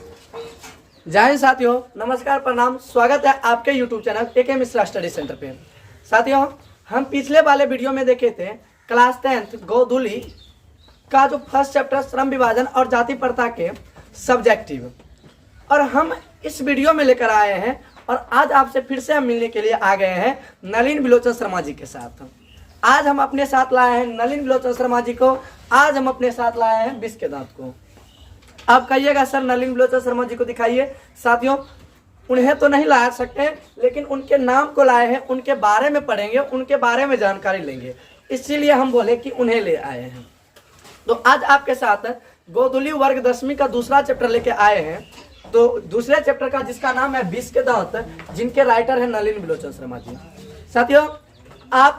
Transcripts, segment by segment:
जय हिंद साथियों, नमस्कार, प्रणाम। स्वागत है आपके YouTube channel AK Mishra study centre पे। साथियों, हम पिछले वाले वीडियो में देखे थे क्लास 10th गोधुली का जो फर्स्ट चैप्टर श्रम विभाजन और जाति प्रथा के सब्जेक्टिव, और हम इस वीडियो में लेकर आए हैं और आज आपसे फिर से हम मिलने के लिए आ गए हैं नलिन बिलोचन शर्मा जी के साथ। आज हम अपने साथ लाए हैं नलिन बिलोचन शर्मा जी को। आज हम अपने साथ लाए हैं विष के दांत को। आप कहिएगा सर नलिन बिलोचन शर्मा जी को दिखाइए। साथियों, उन्हें तो नहीं ला सकते, लेकिन उनके नाम को लाए हैं, उनके बारे में पढ़ेंगे, उनके बारे में जानकारी लेंगे, इसीलिए हम बोले कि उन्हें ले आए हैं। तो आज आपके साथ गोधुली वर्ग 10वीं का दूसरा चैप्टर लेके आए हैं। तो दूसरे चैप्टर का जिसका नाम है विष के दांत, जिनके राइटर है नलिन बिलोचन शर्मा जी। साथियों, आप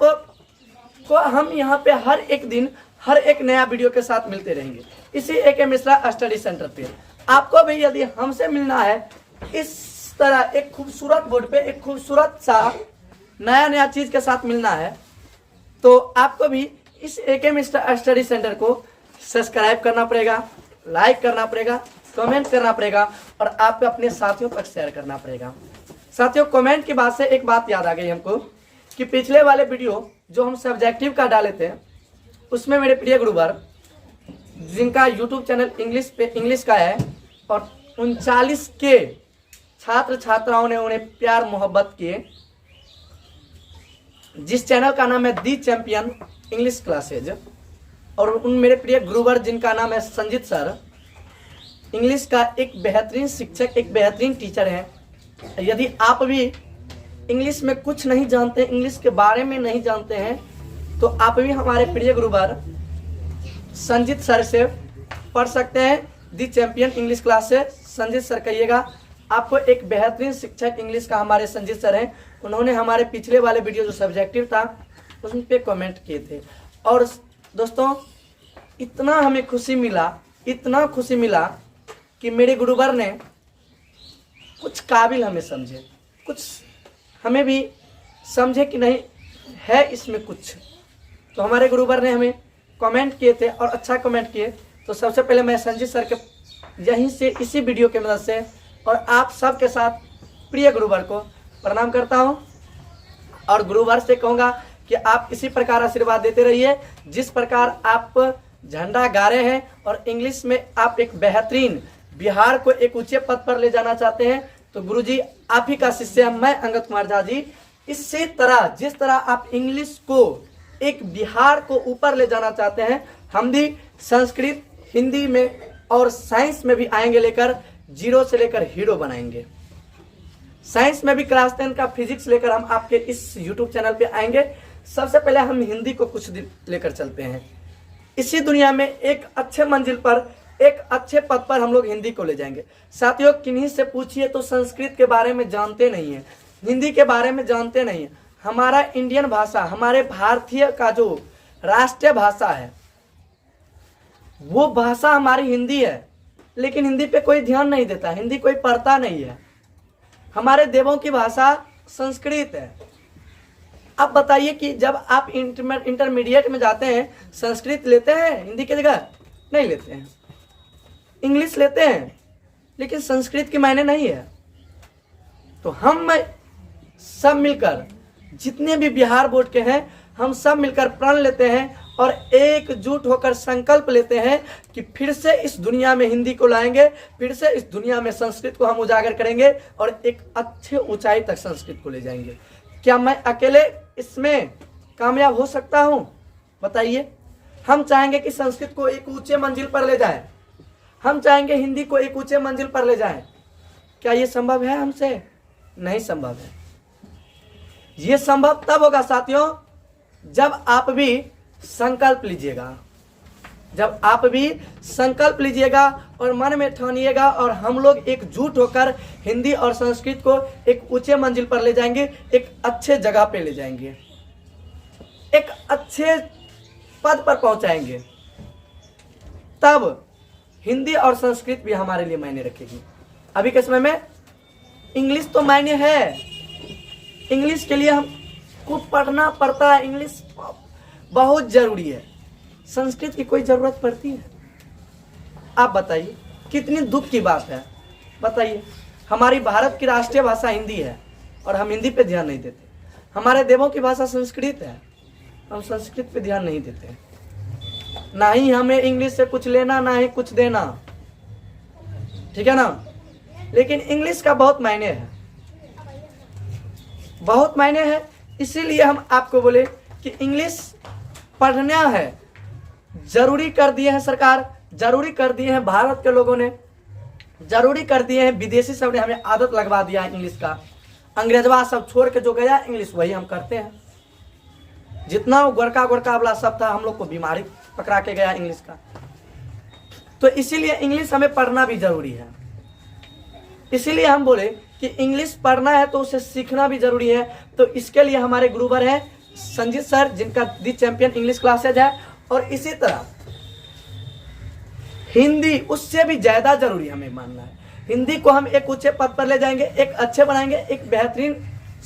को हम यहाँ पे हर एक दिन हर एक नया वीडियो के साथ मिलते रहेंगे इसी AK मिश्रा स्टडी सेंटर पे। आपको भी यदि हमसे मिलना है इस तरह एक खूबसूरत बोर्ड पे एक खूबसूरत सा नया चीज के साथ मिलना है, तो आपको भी इस AK मिश्रा स्टडी सेंटर को सब्सक्राइब करना पड़ेगा, लाइक करना पड़ेगा, कमेंट करना पड़ेगा और आप अपने साथियों तक शेयर करना पड़ेगा। साथियों, कमेंट की बात से एक बात याद आ गई हमको कि पिछले वाले वीडियो जो हम सब्जेक्टिव का डाले थे, उसमें मेरे प्रिय गुरुवर जिनका YouTube चैनल इंग्लिश का है और 39 के छात्र छात्राओं ने उन्हें प्यार मोहब्बत किए, जिस चैनल का नाम है दी चैंपियन इंग्लिश क्लासेज, और उन मेरे प्रिय गुरुवर जिनका नाम है संजीत सर, इंग्लिश का एक बेहतरीन शिक्षक, एक बेहतरीन टीचर है। यदि आप भी इंग्लिश में कुछ नहीं जानते, इंग्लिश के बारे में नहीं जानते हैं, तो आप भी हमारे प्रिय गुरुवर संजीत सर से पढ़ सकते हैं। दी चैंपियन इंग्लिश क्लास से संजीत सर कहिएगा। आपको एक बेहतरीन शिक्षक इंग्लिश का हमारे संजीत सर हैं। उन्होंने हमारे पिछले वाले वीडियो जो सब्जेक्टिव था उस पे कमेंट किए थे। और दोस्तों, इतना हमें खुशी मिला, इतना खुशी मिला कि मेरे गुरुवर ने कुछ काबिल हमें समझे, कुछ हमें भी समझे कि नहीं है इसमें कुछ। तो हमारे गुरुवर ने हमें कमेंट किए थे और अच्छा कमेंट किए। तो सबसे पहले मैं संजीत सर के यहीं से इसी वीडियो के मदद से और आप सब के साथ प्रिय गुरुवर को प्रणाम करता हूं और गुरुवर से कहूँगा कि आप इसी प्रकार आशीर्वाद देते रहिए जिस प्रकार आप झंडा गाड़े हैं और इंग्लिश में आप एक बेहतरीन बिहार को एक ऊंचे पद पर ले जाना चाहते हैं। तो गुरुजी, आप ही का शिष्य मैं अंगद कुमार झा जी। इसी तरह जिस तरह आप इंग्लिश को एक बिहार को ऊपर ले जाना चाहते हैं, हम भी संस्कृत, हिंदी में और साइंस में भी आएंगे, लेकर जीरो से लेकर हीरो बनाएंगे। साइंस में भी क्लास 10 का फिजिक्स लेकर हम आपके इस YouTube चैनल पे आएंगे। सबसे पहले हम हिंदी को कुछ दिन लेकर चलते हैं। इसी दुनिया में एक अच्छे मंजिल पर, एक अच्छे पद पर हम लोग हिंदी को ले जाएंगे। साथियों, किन्हीं से पूछिए तो संस्कृत के बारे में जानते नहीं है, हिंदी के बारे में जानते नहीं है। हमारा इंडियन भाषा, हमारे भारतीय का जो राष्ट्रीय भाषा है, वो भाषा हमारी हिंदी है, लेकिन हिंदी पे कोई ध्यान नहीं देता, हिंदी कोई पढ़ता नहीं है। हमारे देवों की भाषा संस्कृत है। अब बताइए कि जब आप इंटरमीडिएट में जाते हैं, संस्कृत लेते हैं हिंदी की जगह? नहीं लेते हैं। इंग्लिश लेते हैं, लेकिन संस्कृत के मायने नहीं है। तो हम सब मिलकर, जितने भी बिहार बोर्ड के हैं, हम सब मिलकर प्रण लेते हैं और एकजुट होकर संकल्प लेते हैं कि फिर से इस दुनिया में हिंदी को लाएंगे, फिर से इस दुनिया में संस्कृत को हम उजागर करेंगे और एक अच्छे ऊंचाई तक संस्कृत को ले जाएंगे। क्या मैं अकेले इसमें कामयाब हो सकता हूं? बताइए। हम चाहेंगे कि संस्कृत को एक ऊंचे मंजिल पर ले जाए, हम चाहेंगे हिंदी को एक ऊंचे मंजिल पर ले जाए। क्या ये संभव है हमसे? नहीं संभव है। ये संभव तब होगा साथियों जब आप भी संकल्प लीजिएगा, जब आप भी संकल्प लीजिएगा और मन में ठानिएगा और हम लोग एकजुट होकर हिंदी और संस्कृत को एक ऊंचे मंजिल पर ले जाएंगे, एक अच्छे जगह पे ले जाएंगे, एक अच्छे पद पर पहुंचाएंगे। तब हिंदी और संस्कृत भी हमारे लिए मायने रखेगी। अभी के समय में इंग्लिश तो मायने है, इंग्लिश के लिए हमको पढ़ना पड़ता है, इंग्लिश बहुत जरूरी है। संस्कृत की कोई जरूरत पड़ती है? आप बताइए, कितनी दुख की बात है बताइए, हमारी भारत की राष्ट्रीय भाषा हिंदी है और हम हिंदी पे ध्यान नहीं देते। हमारे देवों की भाषा संस्कृत है, हम संस्कृत पे ध्यान नहीं देते। ना ही हमें इंग्लिश से कुछ लेना, ना ही कुछ देना, ठीक है ना। लेकिन इंग्लिश का बहुत मायने है, बहुत मायने है। इसीलिए हम आपको बोले कि इंग्लिश पढ़ना है, जरूरी कर दिए हैं सरकार, जरूरी कर दिए हैं भारत के लोगों ने, जरूरी कर दिए हैं विदेशी सब ने हमें आदत लगवा दिया है इंग्लिश का। अंग्रेजवा सब छोड़ के जो गया इंग्लिश वही हम करते हैं। जितना वो गोरका गोरका वाला सब था, हम लोग को बीमारी पकड़ा के गया इंग्लिश का। तो इसीलिए इंग्लिश हमें पढ़ना भी जरूरी है। इसीलिए हम बोले कि इंग्लिश पढ़ना है तो उसे सीखना भी जरूरी है। तो इसके लिए हमारे गुरुवर हैं संजीत सर, जिनका दी चैंपियन इंग्लिश क्लासेज है। और इसी तरह हिंदी उससे भी ज्यादा जरूरी हमें मानना है। हिंदी को हम एक ऊंचे पद पर ले जाएंगे, एक अच्छे बनाएंगे, एक बेहतरीन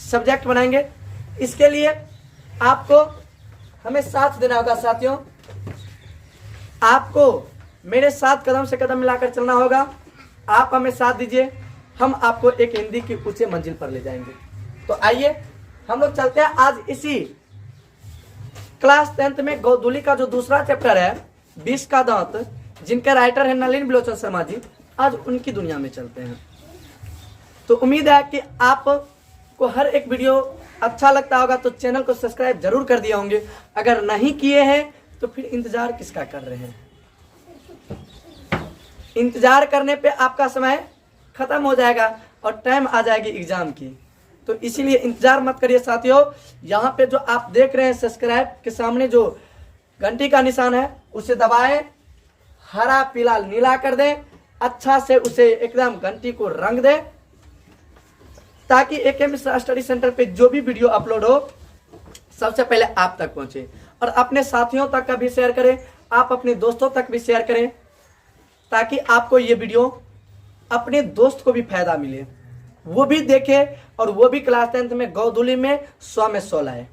सब्जेक्ट बनाएंगे। इसके लिए आपको हमें साथ देना होगा साथियों, आपको मेरे साथ कदम से कदम मिलाकर चलना होगा। आप हमें साथ दीजिए, हम आपको एक हिंदी की ऊंचे मंजिल पर ले जाएंगे। तो आइए हम लोग चलते हैं आज इसी क्लास 10th में गोधूली का जो दूसरा चैप्टर है 20 का दांत, जिनके राइटर है नलिन बिलोचन शर्मा जी। आज उनकी दुनिया में चलते हैं। तो उम्मीद है कि आपको हर एक वीडियो अच्छा लगता होगा, तो चैनल को सब्सक्राइब जरूर कर दिए होंगे। अगर नहीं किए हैं तो फिर इंतजार किसका कर रहे हैं। इंतजार करने पे आपका समय खत्म हो जाएगा और टाइम आ जाएगी एग्जाम की। तो इसीलिए इंतजार मत करिए साथियों। यहाँ पे जो आप देख रहे हैं सब्सक्राइब के सामने जो घंटी का निशान है उसे दबाएं, हरा पीला नीला कर दें, अच्छा से उसे एकदम घंटी को रंग दें, ताकि AK मिश्रा स्टडी सेंटर पे जो भी वीडियो अपलोड हो सबसे पहले आप तक पहुंचे। और अपने साथियों तक का भी शेयर करें, आप अपने दोस्तों तक भी शेयर करें, ताकि आपको ये वीडियो अपने दोस्त को भी फायदा मिले, वो भी देखे और वो भी क्लास 10th में गोधूली में 100 में 100 लाए।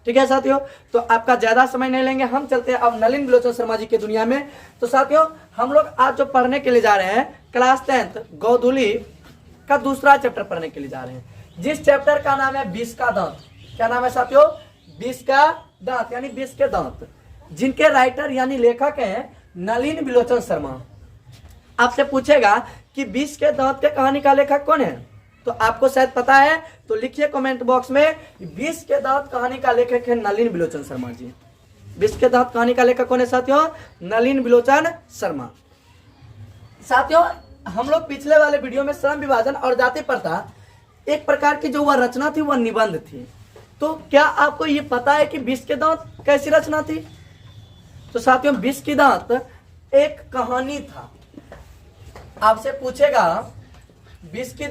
ठीक है साथियों, तो आपका ज्यादा समय नहीं लेंगे, हम चलते हैं अब नलिन बिलोचन शर्मा जी की दुनिया में। तो साथियों हम लोग आज जो पढ़ने के लिए जा रहे हैं क्लास 10th गोधूली का दूसरा चैप्टर पढ़ने के लिए जा रहे हैं, जिस चैप्टर का नाम है 20 का दांत। क्या नाम है साथियों? 20 का दांत, यानी 20 के दांत, जिनके राइटर यानी लेखक हैं नलिन बिलोचन शर्मा। आपसे पूछेगा कि 20 के दांत के कहानी का लेखक कौन है, तो आपको शायद पता है, तो लिखिए कमेंट बॉक्स में 20 के दांत कहानी का लेखक है नलिन बिलोचन शर्मा जी। 20 के दांत कहानी का लेखक कौन है साथियों? नलिन बिलोचन शर्मा। साथियों हम लोग पिछले वाले वीडियो में श्रम विभाजन और जाति प्रथा एक प्रकार की जो वह रचना थी वह निबंध थी। तो क्या आपको ये पता है कि 20 के दांत कैसी रचना थी? तो साथियों 20 के दांत एक कहानी था। आपसे पूछेगा 20 के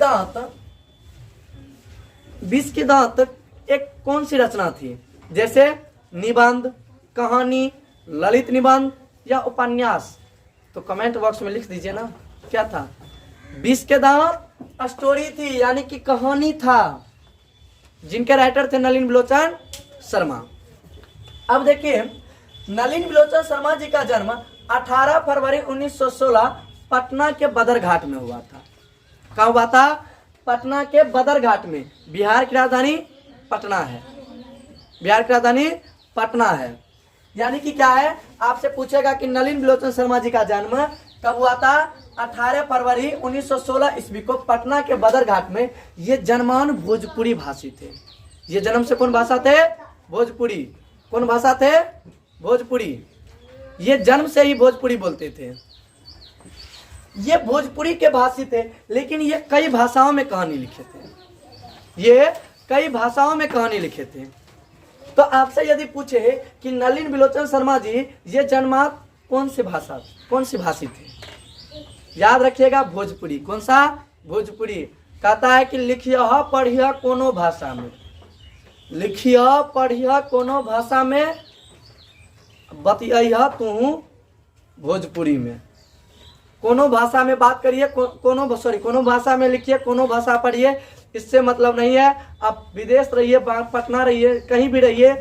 दांत एक कौन सी रचना थी, जैसे निबंध, कहानी, ललित निबंध या उपन्यास? तो कमेंट बॉक्स में लिख दीजिए ना क्या था। 20 के दांत स्टोरी थी, यानी कि कहानी था, जिनके राइटर थे नलिन बिलोचन शर्मा। अब देखिए नलिन बिलोचन शर्मा जी का जन्म 18 फरवरी 1916 पटना के बदरघाट में हुआ था। कहाँ हुआ था? पटना के बदरघाट में। बिहार की राजधानी पटना है, बिहार की राजधानी पटना है। यानी कि क्या है, आपसे पूछेगा कि नलिन बिलोचन शर्मा जी का जन्म कब हुआ था? 18 फरवरी 1916 ईस्वी को पटना के बदरघाट में। ये जन्मान भोजपुरी भाषी थे। ये जन्म से कौन भाषा थे? भोजपुरी। कौन भाषा थे? भोजपुरी। ये जन्म से ही भोजपुरी बोलते थे। ये भोजपुरी के भाषी थे, लेकिन ये कई भाषाओं में कहानी लिखे थे। ये कई भाषाओं में कहानी लिखे थे। तो आपसे यदि पूछे कि नलिन बिलोचन शर्मा जी ये जन्मात कौन सी भाषी थे, याद रखिएगा भोजपुरी। कौन सा? भोजपुरी। कहता है कि लिखिया पढ़िया कोनो भाषा में, लिखिया पढ़िया कोनो भाषा में, बतिया तू भोजपुरी में। कोनो भाषा में बात करिए, कोनो भाषा में लिखिए, कोनो भाषा पढ़िए। इससे मतलब नहीं है आप विदेश रहिए, पटना रहिए, कहीं भी रहिए,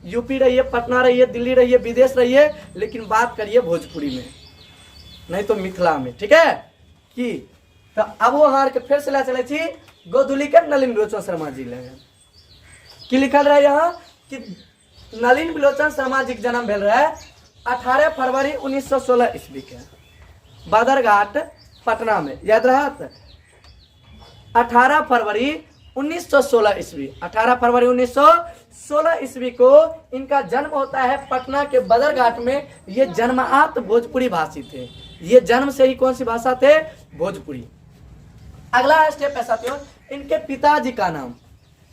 यूपी रहिए, पटना रहिए, दिल्ली रहिए, विदेश रहिए, लेकिन बात करिए भोजपुरी में, नहीं तो मिथिला में। ठीक है कि तो अब वो हार के फिर से ला चले छी गोधुलीकर नलिन बिलोचन शर्मा जी लगे की लिखल रहे यहाँ कि नलिन बिलोचन शर्मा जी के जन्म भेल रहे 18 फरवरी 1916 ईस्वी के बदरघाट पटना में। याद रहत 18 फरवरी 1916 ईस्वी 18 फरवरी 1916 ईस्वी को इनका जन्म होता है पटना के बदरघाट में। ये जन्मात भोजपुरी भाषी थे, ये जन्म से ही कौन सी भाषा थे? भोजपुरी। अगला स्टेप है साथियों, इनके पिताजी का नाम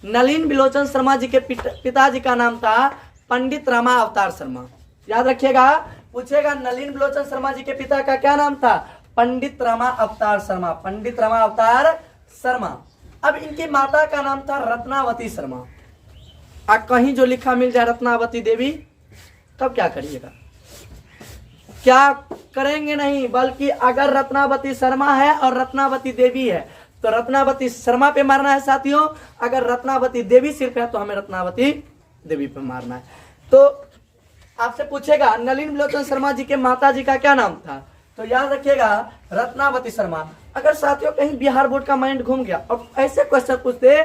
नलिन बिलोचन शर्मा जी के पिताजी का नाम था पंडित रामा अवतार शर्मा। याद रखिएगा, पूछेगा नलिन बिलोचन शर्मा जी के पिता का क्या नाम था? पंडित रामा अवतार शर्मा, पंडित रामा अवतार शर्मा। अब इनकी माता का नाम था रत्नावती शर्मा। अब कहीं जो लिखा मिल जाए रत्नावती देवी, तब क्या करिएगा? क्या करेंगे? नहीं, बल्कि अगर रत्नावती शर्मा है और रत्नावती देवी है तो रत्नावती शर्मा पे मारना है साथियों। अगर रत्नावती देवी सिर्फ है तो हमें रत्नावती देवी पे मारना है। तो आपसे पूछेगा नलिन बिलोचन शर्मा जी के माता जी का क्या नाम था? तो याद रखिएगा रत्नावती शर्मा। अगर साथियों कहीं बिहार बोर्ड का माइंड घूम गया और ऐसे क्वेश्चन पूछते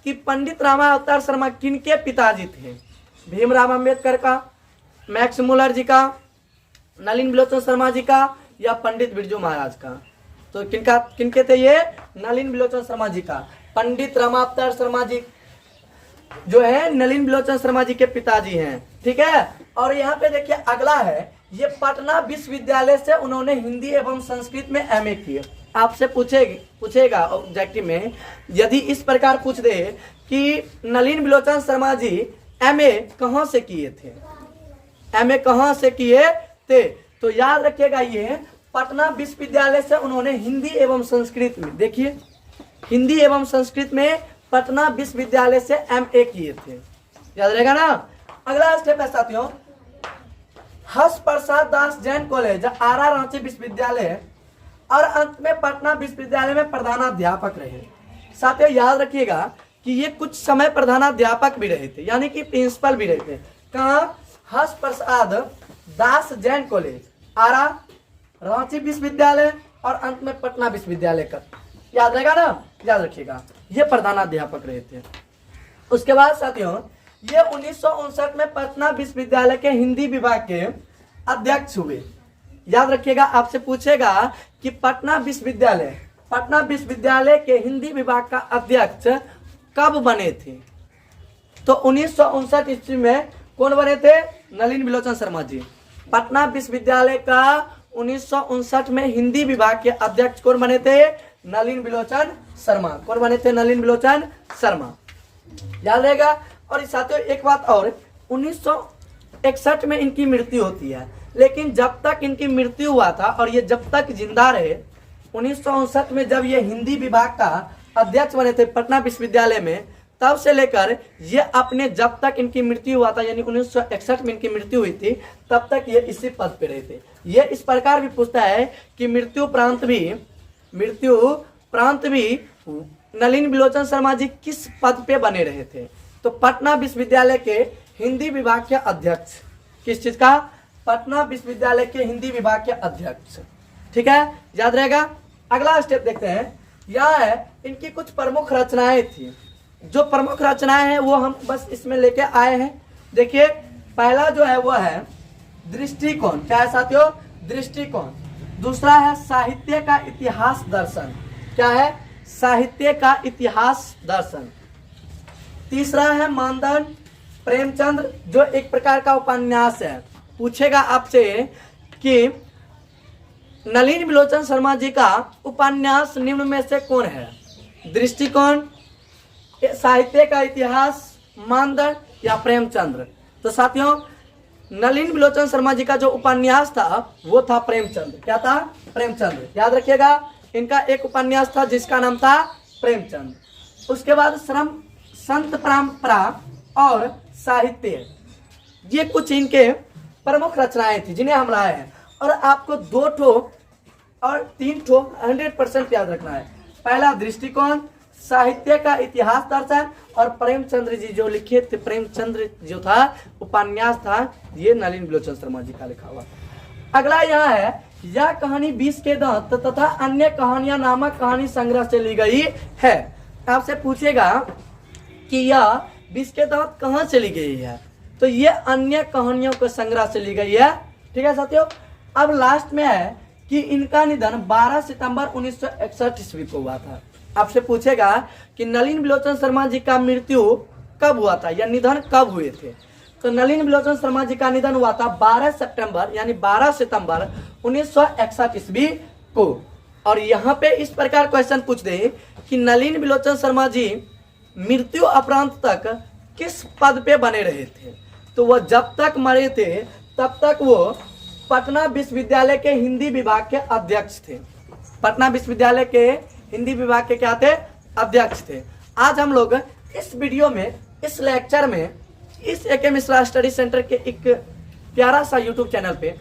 कि पंडित रामा अवतार शर्मा किनके पिताजी थे? भीमराव अंबेडकर का, मैक्स मुलर जी का, नलिन बिलोचन शर्मा जी का, या पंडित बिरजू महाराज का? तो किनके थे ये? नलिन बिलोचन शर्मा जी का। पंडित रामा अवतार शर्मा जी जो है नलिन बिलोचन शर्मा जी के पिताजी हैं। ठीक है। और यहाँ पे देखिए अगला है, ये पटना विश्वविद्यालय से उन्होंने हिंदी एवं संस्कृत में एमए किए। आपसे पूछेगा ऑब्जेक्टिव में, यदि इस प्रकार पूछ दे कि नलिन बिलोचन शर्मा जी एमए कहाँ से किए थे, एमए कहाँ से किए थे, तो याद रखिएगा ये पटना विश्वविद्यालय से उन्होंने हिंदी एवं संस्कृत में, देखिए हिंदी एवं संस्कृत में पटना विश्वविद्यालय से एमए किए थे। याद रहेगा ना। अगला स्टेप है साथियों, हर्ष प्रसाद दास जैन कॉलेज, आरा रांची विश्वविद्यालय और अंत में पटना विश्वविद्यालय में प्रधानाध्यापक रहे। साथियों याद रखिएगा कि ये कुछ समय प्रधानाध्यापक भी रहे थे, यानी कि प्रिंसिपल भी रहे थे। कहाँ? हर्ष प्रसाद दास जैन कॉलेज, आरा रांची विश्वविद्यालय और अंत में पटना विश्वविद्यालय का। याद रहेगा ना, याद रखिएगा ये प्रधानाध्यापक रहे थे। उसके बाद साथियों ये 1959 में पटना विश्वविद्यालय के हिंदी विभाग के अध्यक्ष हुए। याद रखिएगा, आपसे पूछेगा कि पटना विश्वविद्यालय के हिंदी विभाग का अध्यक्ष कब बने थे? तो 1959 ईस्वी में कौन बने थे? नलिन बिलोचन शर्मा जी। पटना विश्वविद्यालय का 1959 में हिंदी विभाग के अध्यक्ष कौन बने थे? नलिन बिलोचन शर्मा। कौन बने थे? नलिन बिलोचन शर्मा। याद रहेगा। और साथियों एक बात और, 1961 में इनकी मृत्यु होती है, लेकिन जब तक इनकी मृत्यु हुआ था और ये जब तक जिंदा रहे, 1959 में जब ये हिंदी विभाग का अध्यक्ष बने थे पटना विश्वविद्यालय में, तब से लेकर ये अपने जब तक इनकी मृत्यु हुआ था, यानी 1961 में इनकी मृत्यु हुई थी, तब तक ये इसी पद पे रहे थे। ये इस प्रकार भी पूछता है कि मृत्यु प्रांत भी नलिन बिलोचन शर्मा जी किस पद पे बने रहे थे? तो पटना विश्वविद्यालय के हिंदी विभाग के अध्यक्ष। किस चीज का? पटना विश्वविद्यालय के हिंदी विभाग के अध्यक्ष। ठीक है, याद रहेगा। अगला स्टेप देखते हैं। यह है इनकी कुछ प्रमुख रचनाएं थी। जो प्रमुख रचनाएं हैं वो हम बस इसमें लेके आए हैं। देखिए पहला जो है वो है दृष्टिकोण। क्या है साथियों? दृष्टिकोण। दूसरा है साहित्य का इतिहास दर्शन। क्या है? साहित्य का इतिहास दर्शन। तीसरा है मानदंड प्रेमचंद्र, जो एक प्रकार का उपन्यास है। पूछेगा आपसे कि नलिन बिलोचन शर्मा जी का उपन्यास निम्न में से कौन है? दृष्टिकोण, साहित्य का इतिहास, मानदंड या प्रेमचंद्र? तो साथियों नलिन बिलोचन शर्मा जी का जो उपन्यास था वो था प्रेमचंद्र। क्या था? प्रेमचंद्र। याद रखिएगा, इनका एक उपन्यास था जिसका नाम था प्रेमचंद्र। उसके बाद श्रम, संत परंपरा और साहित्य, ये कुछ इनके प्रमुख रचनाएं थी जिन्हें हम लाए हैं। और आपको 2 ठो और 3 ठो 100% याद रखना है। पहला दृष्टिकोण, साहित्य का इतिहास दर्शन और प्रेमचंद्र जी जो लिखे थे, प्रेमचंद्र जो था उपन्यास था, ये नलिन बिलोचन शर्मा जी का लिखा हुआ। अगला यहाँ है यह कहानी 20 के दांत तथा अन्य कहानियां नामक कहानी संग्रह से ली गई है। आपसे पूछेगा कि यह 20 के दांत कहां से ली गई है, तो ये अन्य कहानियों के संग्रह से ली गई है। ठीक है साथियों। अब लास्ट में है कि इनका निधन 12 सितंबर 1961 ईस्वी को हुआ था। आपसे पूछेगा कि नलिन बिलोचन शर्मा जी का मृत्यु कब हुआ था या निधन कब हुए थे, तो नलिन बिलोचन शर्मा जी का निधन हुआ था 12 सितंबर यानी 12 सितंबर 1961 ईस्वी को। और यहाँ पे इस प्रकार क्वेश्चन पूछ दे कि नलिन बिलोचन शर्मा जी मृत्यु उपरांत तक किस पद पे बने रहे थे, तो वह जब तक मरे थे तब तक वो पटना विश्वविद्यालय के हिंदी विभाग के अध्यक्ष थे। पटना विश्वविद्यालय के हिंदी विभाग के क्या थे, अध्यक्ष थे। आज हम लोग इस वीडियो में, इस लेक्चर में, इस ए के मिश्रा स्टडी सेंटर के एक प्यारा सा यूट्यूब चैनल पे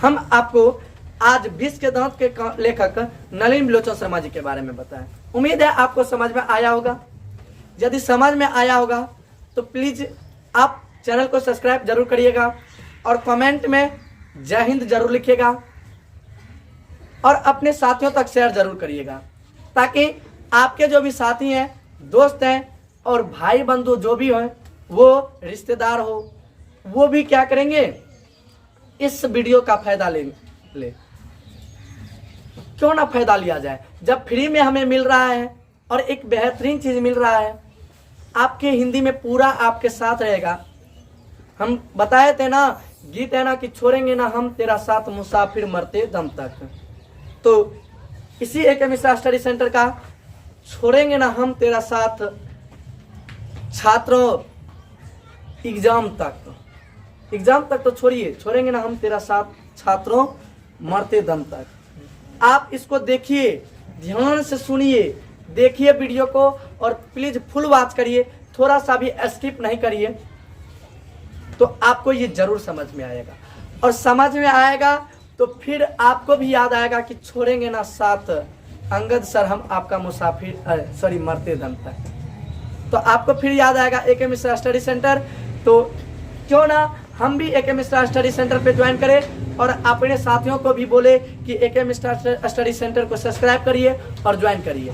हम आपको आज 20 के दांत के लेखक नलिन बिलोचन शर्मा जी के बारे में बताएं। उम्मीद है आपको समझ में आया होगा। यदि समझ में आया होगा तो प्लीज आप चैनल को सब्सक्राइब जरूर करिएगा और कमेंट में जय हिंद जरूर लिखिएगा और अपने साथियों तक शेयर जरूर करिएगा, ताकि आपके जो भी साथी हैं, दोस्त हैं और भाई बंधु जो भी हैं, वो रिश्तेदार हो, वो भी क्या करेंगे, इस वीडियो का फायदा ले। क्यों ना फायदा लिया जाए, जब फ्री में हमें मिल रहा है और एक बेहतरीन चीज मिल रहा है, आपके हिंदी में पूरा आपके साथ रहेगा। हम बताए थे ना, गीत है ना कि छोड़ेंगे ना हम तेरा साथ मुसाफिर मरते दम तक। तो इसी ए के मिश्रा स्टडी सेंटर का छोड़ेंगे ना हम तेरा साथ छात्रों एग्जाम तक तो छोड़िए, छोड़ेंगे ना हम तेरा साथ छात्रों मरते दम तक। आप इसको देखिए, ध्यान से सुनिए, देखिए वीडियो को और प्लीज फुल वॉच करिए, थोड़ा सा भी स्किप नहीं करिए, तो आपको ये जरूर समझ में आएगा। और समझ में आएगा तो फिर आपको भी याद आएगा कि छोड़ेंगे ना साथ अंगद सर हम आपका मुसाफिर मरते दम तक। तो आपको फिर याद आएगा ए के मिश्रा स्टडी सेंटर। तो क्यों ना हम भी ए के मिश्रा स्टडी सेंटर पे ज्वाइन करें और अपने साथियों को भी बोले कि ए के मिश्रा स्टडी सेंटर को सब्सक्राइब करिए और ज्वाइन करिए।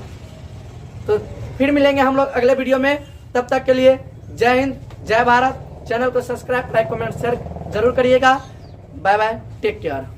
तो फिर मिलेंगे हम लोग अगले वीडियो में, तब तक के लिए जय हिंद, जय भारत। चैनल को सब्सक्राइब, लाइक, कमेंट, शेयर जरूर करिएगा। Bye bye, take care.